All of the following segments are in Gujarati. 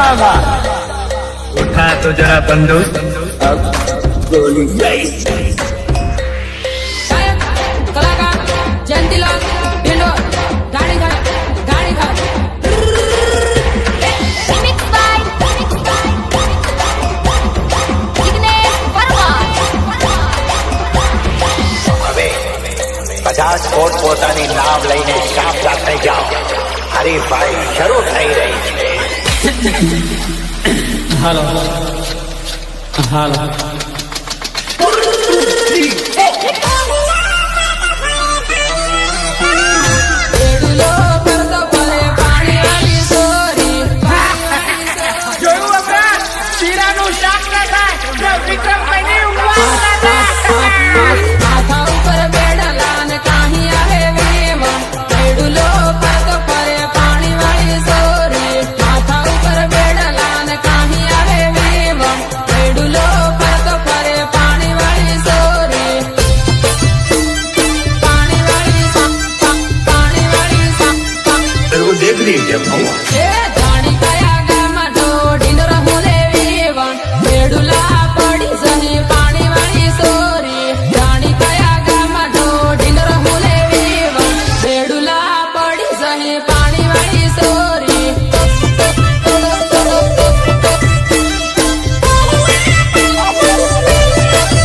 दागा। उठा तो जरा बंदूक, अब गोली गई। कलाकार जयंतीलाल ढिंडोर गाड़ी खा Remix by Vignesh Verma. હવે 50 ફૂટ પોતાની નાવ લઈને સાપ સાથે જાઓ. હરીફાઈ શરૂ થઈ રહી છે. હાલો હાલો એડુલો કરતો પરે પાણી વાળી સોરી જોયું આપણે શીરાનું શાક ના થાય વિક્રમભાઈની ઊંઘ માથા ઉપર બેડલા ને કાહી આવે વીમા એડુલો કરતો પરે પાણી વાળી સોરી માથા ઉપર બેડલા ને કાહી આવે વીમા એડુલો કરતો પરે પાણી વાળી સોરી પાણી વાળી પાણી વાળી वो देख रही है क्या? એ જાણી કયા ગામમાં ઢોઢીનો રહું લેવી વણ બેડુલા પડી સહી પાણી વાળી સોરી જાણી કયા ગામમાં ઢોઢીનો રહું લેવી વણ બેડુલા પડી સહી પાણી વાળી સોરી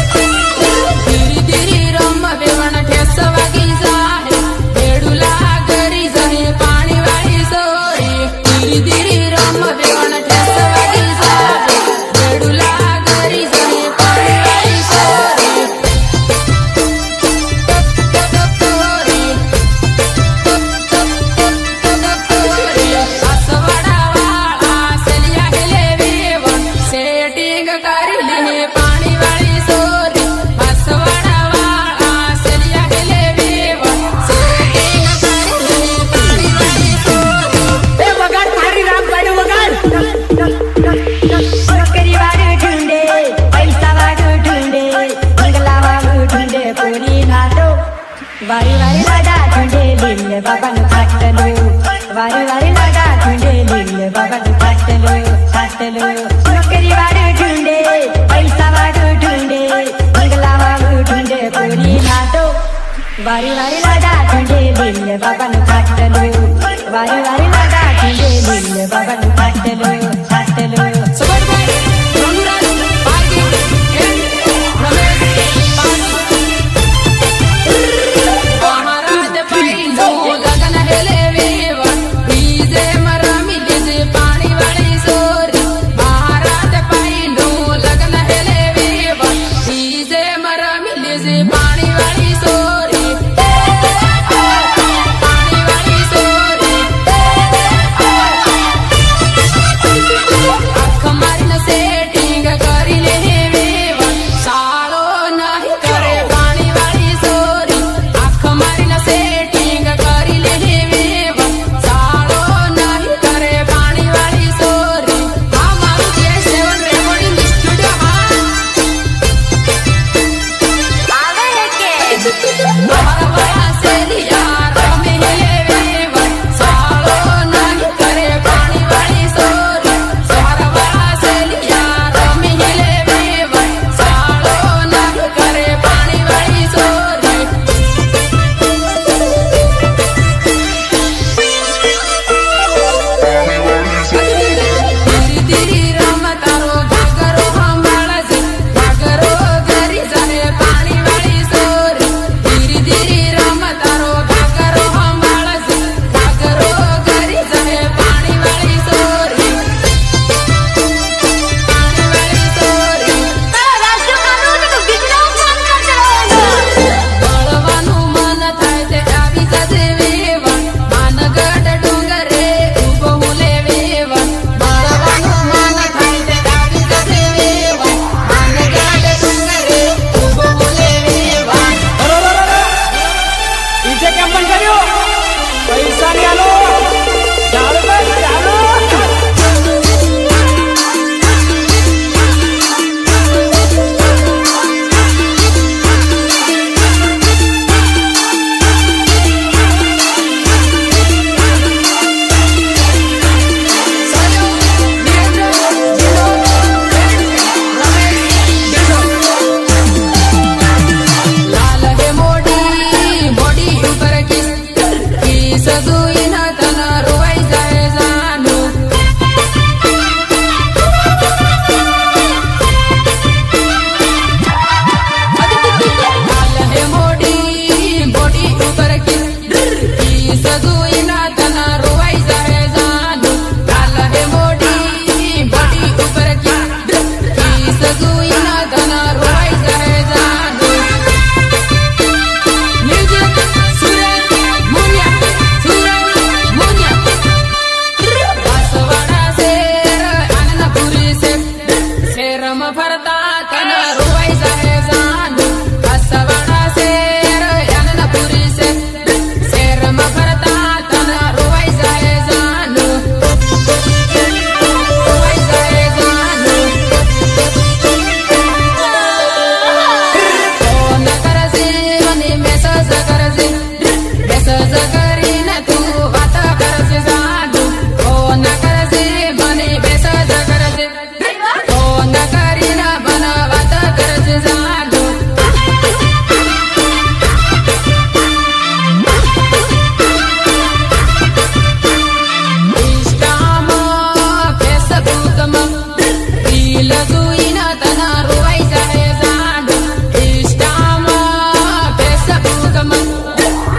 ધીરી ધીરી રમ બેવણ ઠેસ વાગી જાહે બેડુલા કરી સહી પાણી વાળી સોરી ધીરી ધીરી રમ બેવણ ઠેસ વાગી જાહે બેડુલા કરી સહી પાણી વાળી સોરી આસવાડા વાળા સેલિયા હેલે વેવણ સેટિંગ કરી લે પાણી વાળી સોરી આસવાડા વાળા સેલિયા હેલે વેવણ સેટિંગ કરી લે પાણી વાળી સોરી એ વગાડ મારી રામ ગાડું વગાડ નોકરી વાળું ઢૂંઢે પૈસા વાળું ઢૂંઢે બંગલા વાળું ઢૂંઢે પૂરી નાતો વારી વારી લાડા ઢૂંઢે લીલે બાબાનું ખાટલું વારી વારી લાડા ઢૂંઢે લીલે બાબાનું ખાટલું નોકરી વાળું ઢૂંઢે પૈસા વાળું ઢૂંઢે બંગલા વાળું ઢૂંઢે પૂરી નાતો વારી વારી લાડા ઢૂંઢે લીલે બાબાનું ખાટલું વારી વારી લાડા ઢૂંઢે લીલે બાબાનું ખાટલું સબરભાઈ રઘુરાજ પાર્ટી એન્ડ રમેશ મહારાજ ભાઈનું લગન હેલે વેવણ ડીજે મરમી લીજે પાણી વાળી સોરી મહારાજ ભાઈનું લગન હેલે વેવણ ડીજે મરમી લીજે પાણી વાળી સોરી પાણી વાળી સોરી સજુઈને તને રોવાઈ જાય જાનું હાલ હે મોડી બોડી ઉપર કી સજુઈને તને રોવાઈ જાય જાનું હાલ હે મોડી બોડી ઉપર કી સજુઈને તને રોવાઈ જાય જાનું મ્યુઝિક સુરત મુનિયા વાસવાડા શેર આનંદપુરી શેરમાં ફરતા તને રોવાઈ જાય જાનું વાસવાડા શેર આનંદપુરી શેરમાં ફરતા તને રોવાઈ જાય જાનું રોવાઈ જાય જાનું ફોન કરજે મને મેસેજ કરજે મેસેજ કરીને તું વાત કરજે જાનું ફોન કરજે મને મેસેજ કરજે ફોન કરીને મને વાત કરજે જાનું ઇન્સ્ટામાં ફેસબુકમાં રીલ જોઈને તને રોવાઈ જાય જાનું ઇન્સ્ટામાં ફેસબુકમાં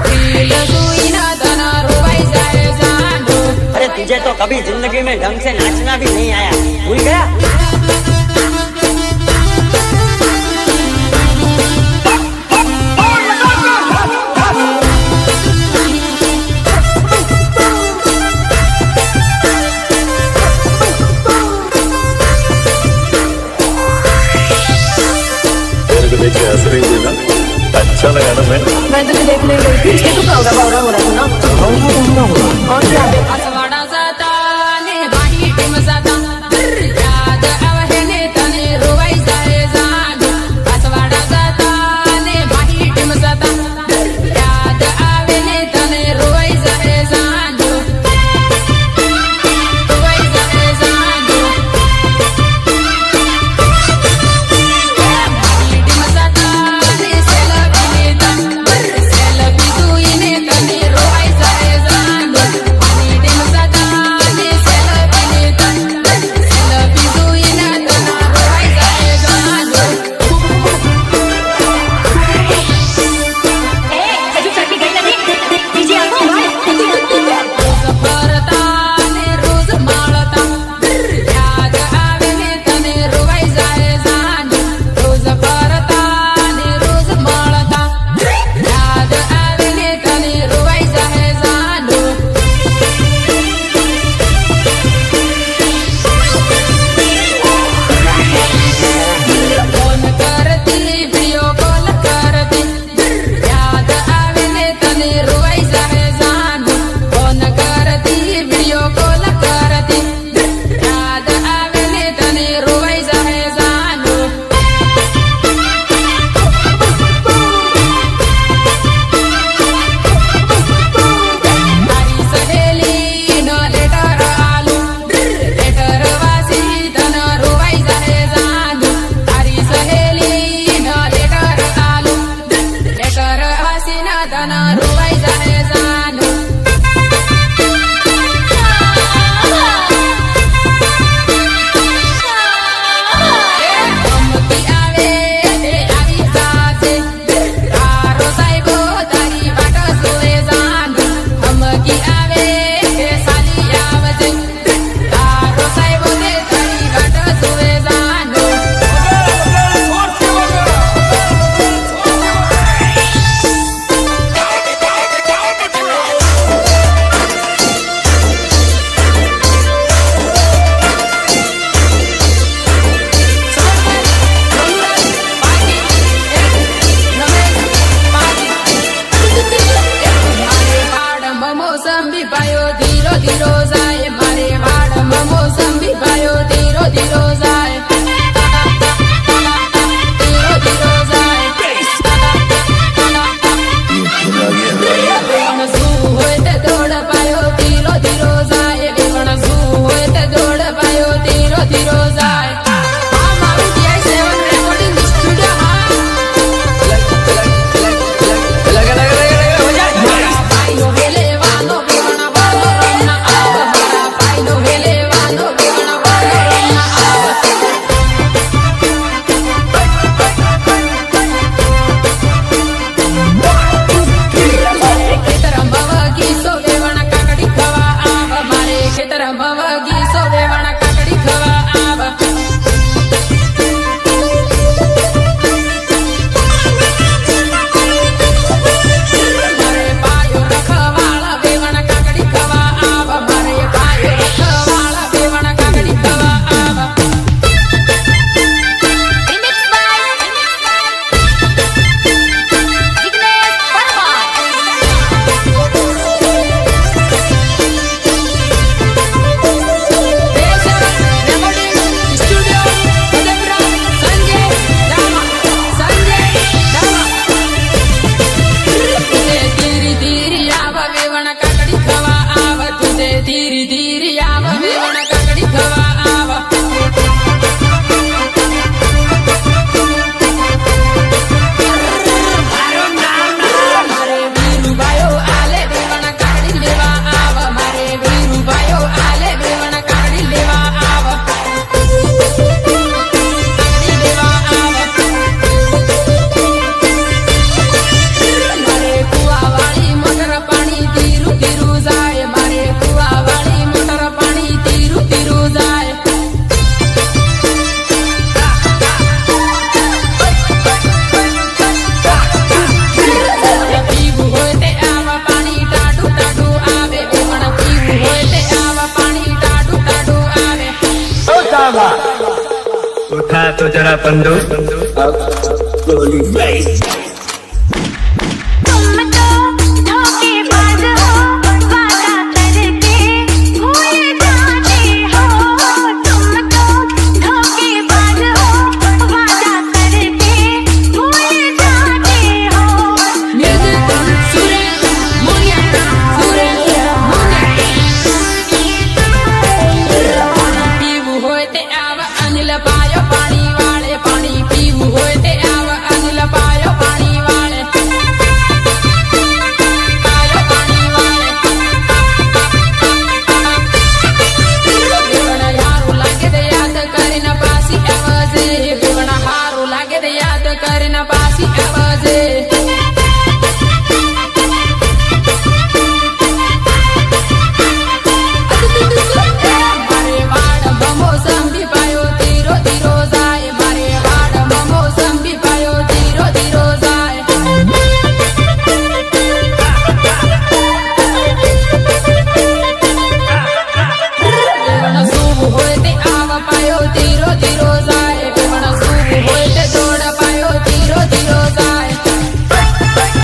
રીલ જોઈને તને રોવાઈ જાય જાનું अरे तुझे तो कभी जिंदगी में ढंग से नाचना भी नहीं आया भूल गया तेरे को देख के हंस रही थी ना अच्छा लगा ना मैं વાસવાડા જતા ને બાહી ટીમ જતા યાદ આવે ને તને રોવાઈ જાય જાનું વાસવાડા જતા ને બાહી ટીમ જતા યાદ આવે ને તને રોવાઈ જાય જાનું રોવાઈ જાય જાનું બાહી ટીમ જતા ને સેલ્ફી જોઈને તને રોવાઈ જાય જાનું બાહી ટીમ જતા ને સેલ્ફી જોઈને તને રોવાઈ જાય જાનું રોજ ફરતા ને રોજ માળતા યાદ આવે ને તને રોવાઈ જાય જાનું રોજ ફરતા ને રોજ માળતા યાદ આવે ને તને રોવાઈ જાય જાનું ફોન કરતી વિડિયો કોલ કરતી યાદ આવે ને તને રોવાઈ જાય જાનું ફોન કરતી વિડિયો કોલ કરતી યાદ આવે ને તને રોવાઈ જાય જાનું તારી સહેલીનો લેટર આલું લેટર વાસી તને રોવાઈ જાય જાનું તારી સહેલીનો લેટર આલું લેટર વાસી તને રોવાઈ જાય જાનું ધમકી આવે તે આવી જાશે તારો સાહેબો તારી વાટ જોવે જાનું ધમકી આવે તે સાલી આવજે તારો સાહેબો તે તારી વાટ જોવે જાનું મારે વાડમાં મોસંબી પાયો ધીરો ધીરો જાય મારે વાડમાં મોસંબી પાયો ધીરો ધીરો જાય ધીરો ધીરો જાય વેવણ શું હોય તે દોડ પાયો ધીરો ધીરો જાય વેવણ શું હોય તે દોડ પાયો ધીરો ધીરો જાય આ મારું DI7 રેકોર્ડિંગ સ્ટુડિયો હા ભાઈઓ વેલે વાનો તો જરા બંધુ Rolling bass.